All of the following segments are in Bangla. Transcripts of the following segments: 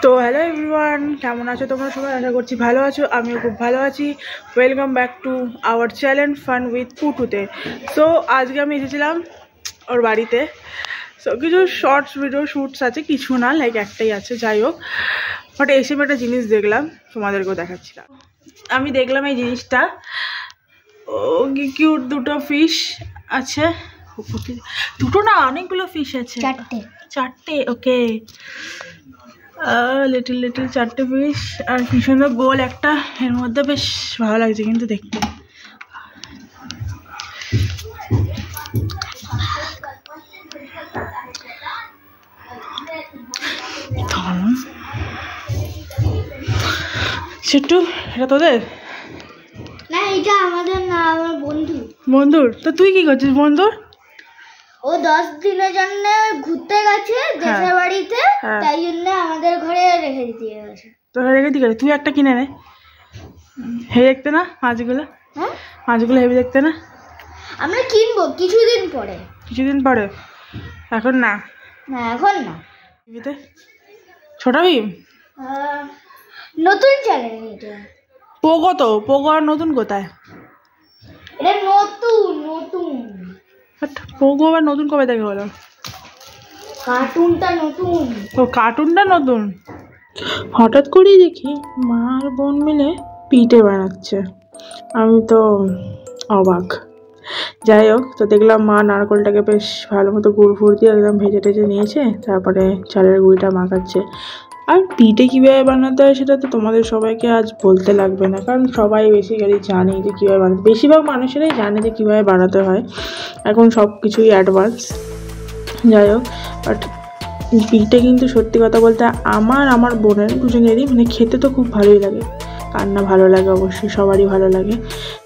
তো হ্যালো এভরিওয়ান, কেমন আছো তোমরা সবাই? আশা করছি ভালো আছো, আমিও খুব ভালো আছি। Welcome back to our channel fun with পুটুতে। সো আজকে আমি এসেছিলাম ওর বাড়িতে। সো কিছু শর্টস ভিডিও শ্যুটস আছে, কিছু না, লাইক একটাই আছে, যাই হোক। বাট এসে আমি একটা জিনিস দেখলাম, তোমাদেরকেও দেখাচ্ছিলাম। আমি দেখলাম এই জিনিসটা, ও কি কিউট, দুটো ফিশ আছে। দুটো না, অনেকগুলো ফিশ আছে, চারটে। ওকে, লিটল লিটল চারটে ফিশ, আর কি সুন্দর গোল একটা, এর মধ্যে বেশ ভালো লাগছে কিন্তু দেখতে। ছোট্টু, এটা তোদের না? এটা আমাদের না, আমার বন্ধুর। তো তুই কি করছিস বন্ধুর? ও 10 দিনের জন্য ঘুরতে গেছে দেশের বাড়িতে, তাই জন্য আমাদের ঘরে রেখে দিয়ে গেছে। তোরা রেখে দিয়ে গেছে? তুই একটা কিনে নে, হেভি দেখতে না মাছগুলো? হ্যাঁ, মাছগুলো হেভি দেখতে না? আমরা কিনবো কিছুদিন পরে। এখন না? না, এখন না। টিভিতে ছোট ভীম নতুন চ্যানেল এটা। পোগো, তো পোগো আর নতুন কোথায়? এটা নতুন পোগো আবার নতুন কবে থেকে হলো? কার্টুনটা নতুন। ও, কার্টুনটা নতুন। হঠাৎ করেই দেখি মা আর বোন মিলে পিঠে বানাচ্ছে, আমি তো অবাক। যাই হোক, তো দেখলাম মা নারকেলটাকে বেশ ভালো মতো গুড় ফুড় দিয়ে একদম ভেজে টেজে নিয়েছে, তারপরে চালের গুঁড়িটা মাখাচ্ছে। আর পিঠে কীভাবে বানাতে হয় সেটা তো তোমাদের সবাইকে আজ বলতে লাগবে না, কারণ সবাই বেসিক্যালি জানে যে কীভাবে বানাতে, বেশিরভাগ মানুষেরাই জানে যে কীভাবে বানাতে হয়, এখন সব কিছুই অ্যাডভান্স। যাই হোক, বাট পিঠে কিন্তু সত্যি কথা বলতে আমার বোনের দুজনেরই মানে খেতে তো খুব ভালোই লাগে। কার না ভালো লাগে, অবশ্যই সবারই ভালো লাগে।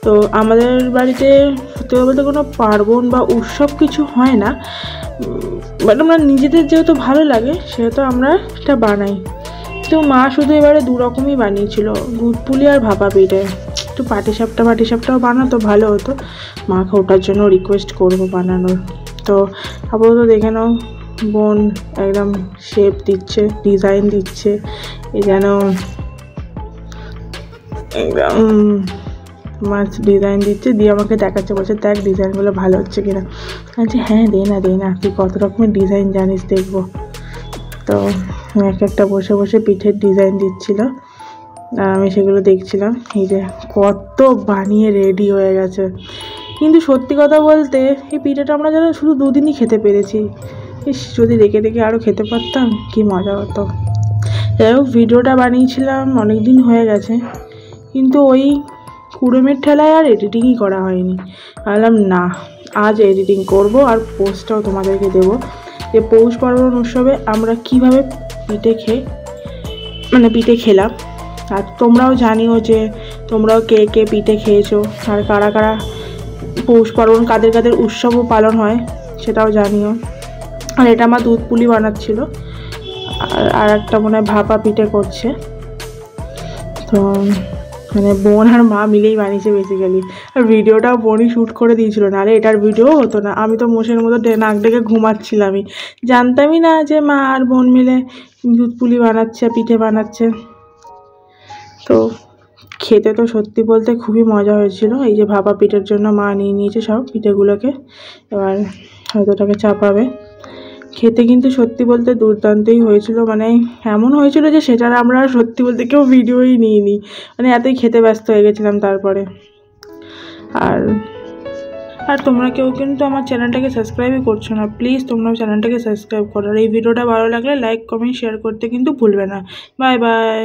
তো আমাদের বাড়িতে সত্যি কথা বলতে কোনো পার্বণ বা উৎসব কিছু হয় না, বাট আমরা নিজেদের যেহেতু ভালো লাগে সেহেতু আমরা এটা বানাই। তো মা শুধু এবারে দু রকমই বানিয়েছিল, দুধ পুলি আর ভাপা পিঠে। একটু পাটিসাপটাও বানাতো, ভালো হতো। মাকে ওটার জন্য রিকোয়েস্ট করবো বানানোর। তো আপাতত দেখে নাও, বোন একদম শেপ দিচ্ছে, ডিজাইন দিচ্ছে, এ যেন একদম মাছ ডিজাইন দিচ্ছে, দিয়ে আমাকে দেখাচ্ছে, বলছে দেখ ডিজাইনগুলো ভালো হচ্ছে কিনা। বলছি হ্যাঁ, দে না, তুই কত রকমের ডিজাইন জানিস, দেখবো। তো এক একটা বসে বসে পিঠের ডিজাইন দিচ্ছিল, আর আমি সেগুলো দেখছিলাম। এই যে কত বানিয়ে রেডি হয়ে গেছে। কিন্তু সত্যি কথা বলতে এই পিঠেটা আমরা যেন শুধু দুদিনই খেতে পেরেছি। ইস, যদি রেখে আরও খেতে পারতাম, কি মজা হতো। যাই হোক, ভিডিওটা বানিয়েছিলাম অনেক দিন হয়ে গেছে, কিন্তু ওই কুড়েমের ঠেলায় আর এডিটিংই করা হয়নি। ভাবলাম না, আজ এডিটিং করব আর পোস্টটাও তোমাদেরকে দেবো, যে পৌষ পার্বণ উৎসবে আমরা কীভাবে পিঠে খেলাম। আর তোমরাও জানিও যে তোমরাও কে কে পিঠে খেয়েছো, আর কারা কারা পৌষ পার্বণ কাদের কাদের উৎসবও পালন হয় সেটাও জানিও। আর এটা আমার দুধ পুলি বানাচ্ছিল, আর একটা মনে হয় ভাপা পিঠে করছে। তো মানে বোন আর মা মিলেই বানিয়েছে বেসিক্যালি। আর ভিডিওটাও বোনই শ্যুট করে দিয়েছিল, নাহলে এটার ভিডিও হতো না। আমি তো মোষের মতো নাক ডেকে ঘুমাচ্ছিলামই, জানতামই না যে মা আর বোন মিলে দুধ পুলি বানাচ্ছে, পিঠে বানাচ্ছে। তো খেতে তো সত্যি বলতে খুবই মজা হয়েছিল। এই যে ভাপা পিঠের জন্য মা নিয়ে নিয়েছে সব পিঠেগুলোকে, এবার হয়তো ওটাকে চাপাবে। খেতে কিন্তু সত্যি বলতে দুর্দান্তই হয়েছিল, মানে এমন হয়েছিল যে সেটার আমরা সত্যি বলতে কেউ ভিডিওই নিইনি, মানে এতই খেতে ব্যস্ত হয়ে গেছিলাম তারপরে। আর তোমরা কেউ কিন্তু আমার চ্যানেলটাকে সাবস্ক্রাইবই করছো না, প্লিজ তোমরাও চ্যানেলটাকে সাবস্ক্রাইব করো। আর এই ভিডিওটা ভালো লাগলে লাইক কমেন্ট শেয়ার করতে কিন্তু ভুলবে না। Bye bye.